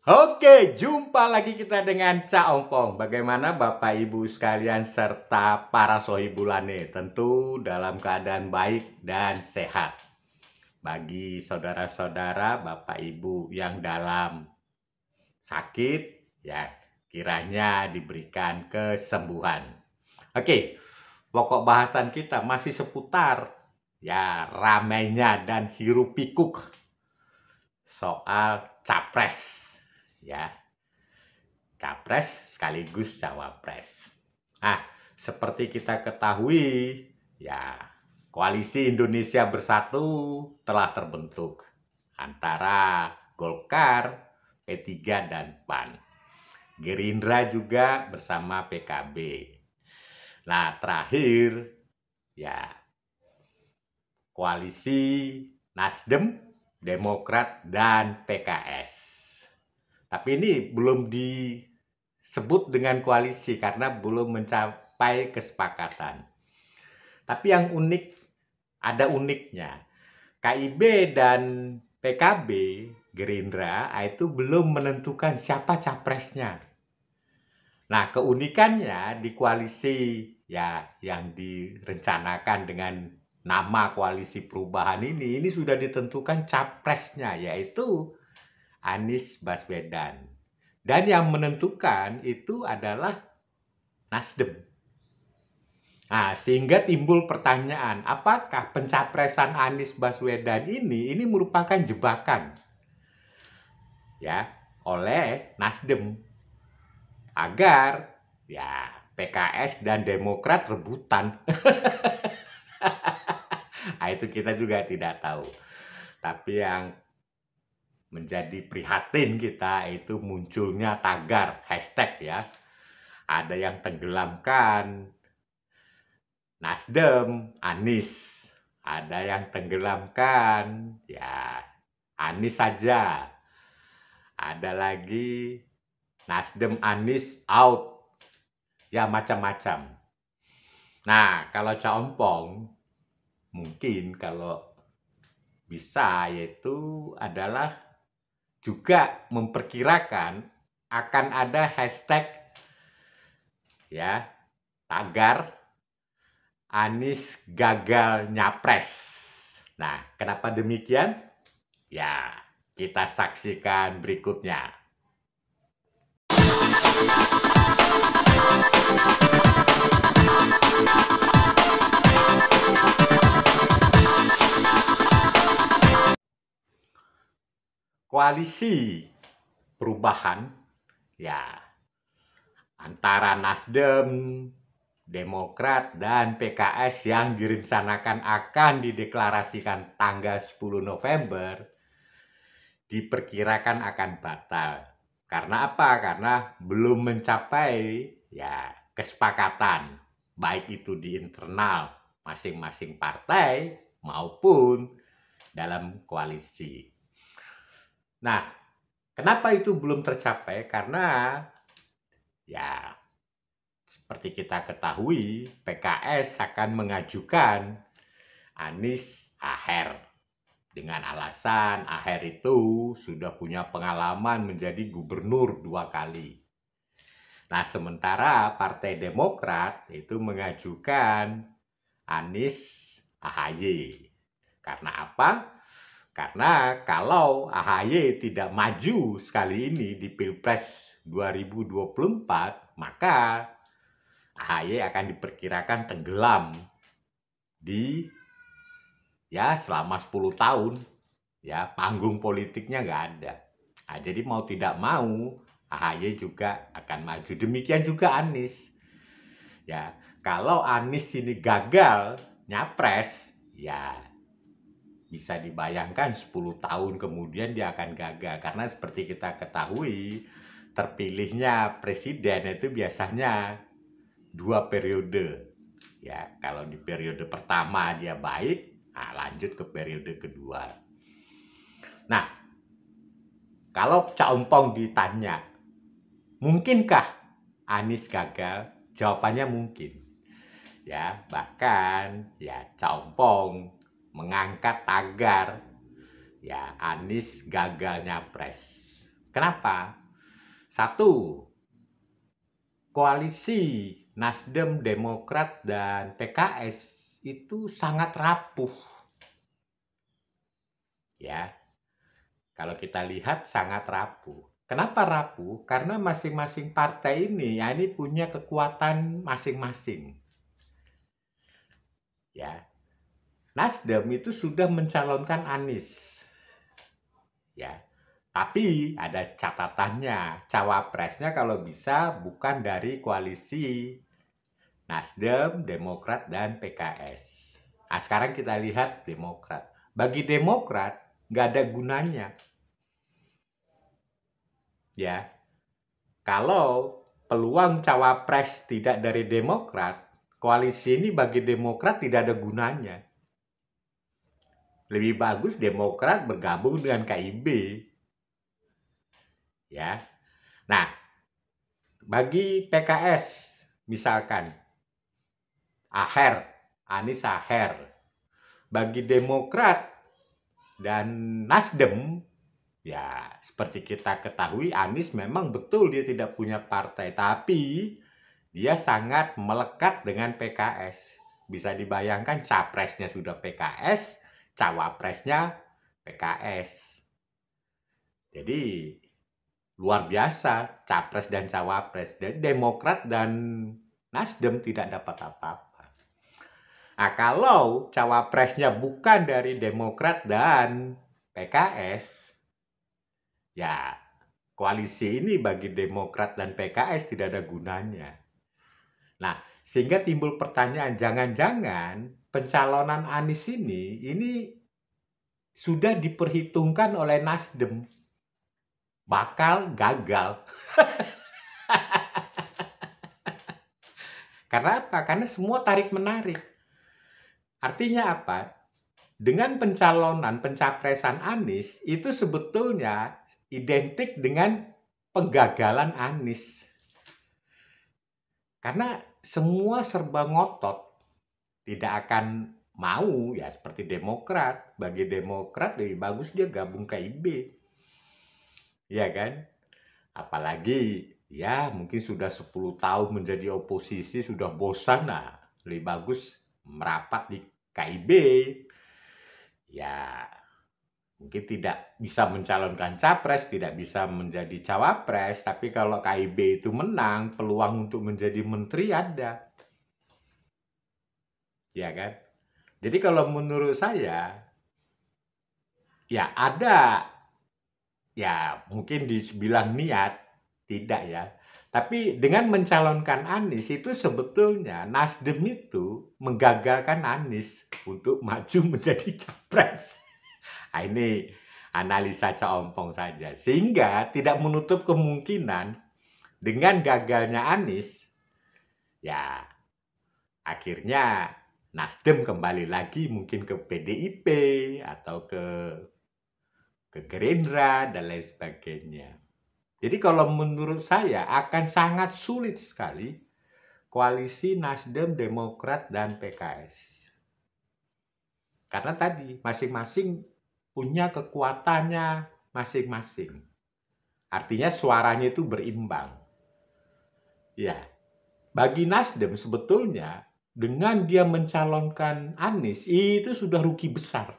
Oke, jumpa lagi kita dengan Cak Ompong. Bagaimana Bapak Ibu sekalian serta para sohibulane? Tentu dalam keadaan baik dan sehat. Bagi saudara-saudara, Bapak Ibu yang dalam sakit, ya kiranya diberikan kesembuhan. Oke, pokok bahasan kita masih seputar ya ramainya dan hiruk pikuk soal capres, ya. Capres sekaligus cawapres. Nah, seperti kita ketahui, ya, Koalisi Indonesia Bersatu telah terbentuk antara Golkar, P3 dan PAN. Gerindra juga bersama PKB. Nah, terakhir ya koalisi Nasdem, Demokrat dan PKS. Tapi ini belum disebut dengan koalisi karena belum mencapai kesepakatan. Tapi yang unik, ada uniknya. KIB dan PKB, Gerindra, itu belum menentukan siapa capresnya. Nah, keunikannya di koalisi ya yang direncanakan dengan nama koalisi perubahan ini sudah ditentukan capresnya, yaitu Anies Baswedan. Dan yang menentukan itu adalah Nasdem. Nah, sehingga timbul pertanyaan, apakah pencapresan Anies Baswedan ini merupakan jebakan ya oleh Nasdem agar ya PKS dan Demokrat rebutan. Nah, itu kita juga tidak tahu. Tapi yang menjadi prihatin kita itu munculnya tagar hashtag ya. Ada yang tenggelamkan Nasdem, Anies. Ada yang tenggelamkan ya Anies saja. Ada lagi Nasdem, Anies out. Ya macam-macam. Nah, kalau Cak Ompong mungkin kalau bisa yaitu adalah juga memperkirakan akan ada hashtag ya tagar Anies gagal nyapres. Nah, kenapa demikian? Ya, kita saksikan berikutnya. Koalisi perubahan ya antara Nasdem, Demokrat dan PKS yang direncanakan akan dideklarasikan tanggal 10 November diperkirakan akan batal. Karena apa? Karena belum mencapai ya kesepakatan baik itu di internal masing-masing partai maupun dalam koalisi. Nah, kenapa itu belum tercapai? Karena ya seperti kita ketahui, PKS akan mengajukan Anies Aher dengan alasan Aher itu sudah punya pengalaman menjadi gubernur 2 kali. Nah, sementara Partai Demokrat itu mengajukan Anies AHY. Karena apa? Karena kalau AHY tidak maju sekali ini di Pilpres 2024, maka AHY akan diperkirakan tenggelam di ya selama 10 tahun. Ya, panggung politiknya nggak ada. Nah, jadi mau tidak mau AHY juga akan maju. Demikian juga Anies. Ya, kalau Anies ini gagal nyapres, ya bisa dibayangkan 10 tahun kemudian dia akan gagal. Karena seperti kita ketahui, terpilihnya presiden itu biasanya 2 periode. Ya, kalau di periode pertama dia baik, nah lanjut ke periode kedua. Nah, kalau Cak Ompong ditanya, mungkinkah Anies gagal? Jawabannya mungkin. Ya, bahkan ya Cak Ompong mengangkat tagar ya Anies gagal nyapres. Kenapa? Satu, koalisi Nasdem, Demokrat, dan PKS itu sangat rapuh. Ya, kalau kita lihat sangat rapuh. Kenapa rapuh? Karena masing-masing partai ini ya ini punya kekuatan masing-masing. Ya, Nasdem itu sudah mencalonkan Anies. Ya, tapi ada catatannya, cawapresnya kalau bisa bukan dari koalisi Nasdem, Demokrat, dan PKS. Nah, sekarang kita lihat Demokrat. Bagi Demokrat, nggak ada gunanya. Ya, kalau peluang cawapres tidak dari Demokrat, koalisi ini bagi Demokrat tidak ada gunanya. Lebih bagus Demokrat bergabung dengan KIB. Ya. Nah, bagi PKS misalkan Anies Aher. Bagi Demokrat dan Nasdem, ya seperti kita ketahui Anies memang betul dia tidak punya partai, tapi dia sangat melekat dengan PKS. Bisa dibayangkan capresnya sudah PKS, cawapresnya PKS. Jadi luar biasa capres dan cawapres. Dan Demokrat dan Nasdem tidak dapat apa-apa. Nah, kalau cawapresnya bukan dari Demokrat dan PKS, ya koalisi ini bagi Demokrat dan PKS tidak ada gunanya. Nah, sehingga timbul pertanyaan, jangan-jangan pencalonan Anies ini sudah diperhitungkan oleh Nasdem, bakal gagal. Karena apa? Karena semua tarik-menarik. Artinya apa? Dengan pencalonan pencapresan Anies itu sebetulnya identik dengan penggagalan Anies. Karena semua serba ngotot, tidak akan mau ya seperti Demokrat. Bagi Demokrat lebih bagus dia gabung KIB. Ya kan? Apalagi ya mungkin sudah 10 tahun menjadi oposisi, sudah bosan, nah lebih bagus merapat di KIB. Ya mungkin tidak bisa mencalonkan capres, tidak bisa menjadi cawapres, tapi kalau KIB itu menang, peluang untuk menjadi menteri ada. Ya kan? Jadi kalau menurut saya, ya ada, ya mungkin dibilang niat, tidak ya. Tapi dengan mencalonkan Anies itu sebetulnya Nasdem itu menggagalkan Anies untuk maju menjadi capres. Nah, ini analisa Ompong saja. Sehingga tidak menutup kemungkinan dengan gagalnya Anies, ya akhirnya Nasdem kembali lagi mungkin ke PDIP atau ke Gerindra dan lain sebagainya. Jadi kalau menurut saya akan sangat sulit sekali koalisi Nasdem, Demokrat, dan PKS. Karena tadi masing-masing punya kekuatannya masing-masing. Artinya suaranya itu berimbang. Ya, bagi Nasdem sebetulnya dengan dia mencalonkan Anies itu sudah rugi besar.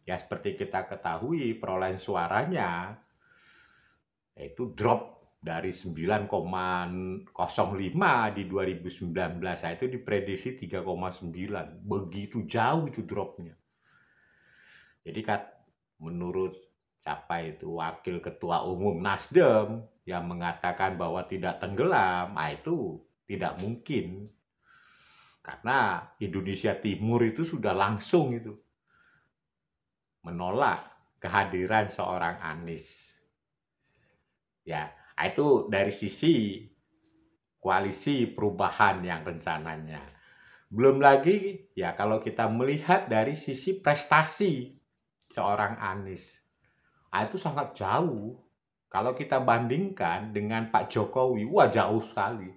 Ya seperti kita ketahui perolehan suaranya itu drop dari 9,05 di 2019, nah, itu diprediksi 3,9. Begitu jauh itu dropnya. Jadi menurut siapa itu wakil ketua umum Nasdem yang mengatakan bahwa tidak tenggelam, nah itu tidak mungkin. Karena Indonesia Timur itu sudah langsung itu menolak kehadiran seorang Anies. Ya, itu dari sisi koalisi perubahan yang rencananya. Belum lagi ya kalau kita melihat dari sisi prestasi seorang Anies. Itu sangat jauh. Kalau kita bandingkan dengan Pak Jokowi, wah jauh sekali.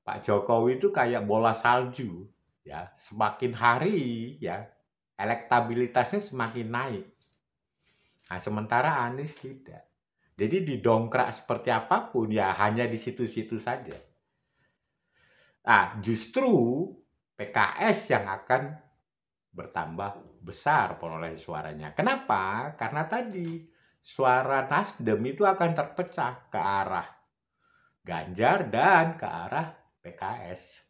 Pak Jokowi itu kayak bola salju, ya. Semakin hari ya elektabilitasnya semakin naik. Nah, sementara Anies tidak. Jadi didongkrak seperti apapun ya hanya di situ-situ saja. Nah, justru PKS yang akan bertambah besar perolehan suaranya. Kenapa? Karena tadi suara Nasdem itu akan terpecah ke arah Ganjar dan ke arah PKS.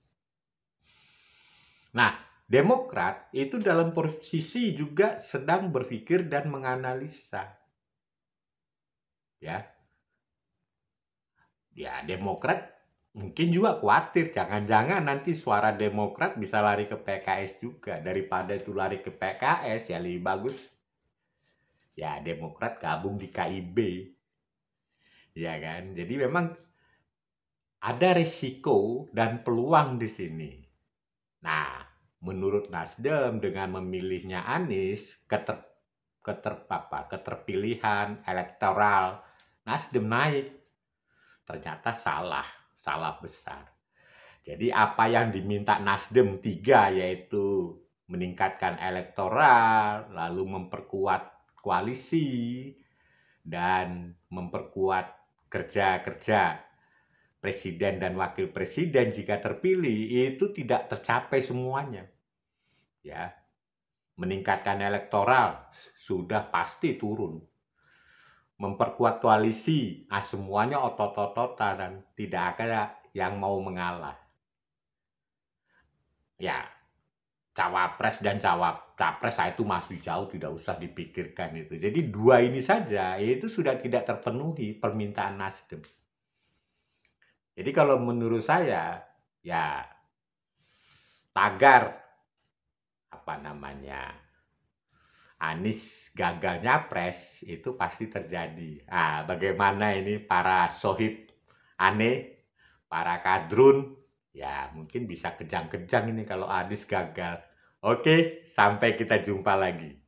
Nah, Demokrat itu dalam posisi juga sedang berpikir dan menganalisa. Ya, Demokrat mungkin juga khawatir jangan-jangan nanti suara Demokrat bisa lari ke PKS juga. Daripada itu lari ke PKS ya lebih bagus ya Demokrat gabung di KIB. Ya kan? Jadi memang ada risiko dan peluang di sini. Nah, menurut Nasdem dengan memilihnya Anies, keterpilihan elektoral Nasdem naik. Ternyata salah besar. Jadi apa yang diminta Nasdem 3 yaitu meningkatkan elektoral, lalu memperkuat koalisi, dan memperkuat kerja-kerja presiden dan wakil presiden jika terpilih itu tidak tercapai semuanya. Ya, meningkatkan elektoral sudah pasti turun. Memperkuat koalisi, semuanya otot-ototan dan tidak ada yang mau mengalah. Ya, cawapres dan capres itu masih jauh tidak usah dipikirkan itu. Jadi dua ini saja itu sudah tidak terpenuhi permintaan Nasdem. Jadi kalau menurut saya ya tagar apa namanya Anies gagal nyapres itu pasti terjadi. Bagaimana ini para sohib aneh, para kadrun, ya mungkin bisa kejang-kejang ini kalau Anies gagal. Oke, sampai kita jumpa lagi.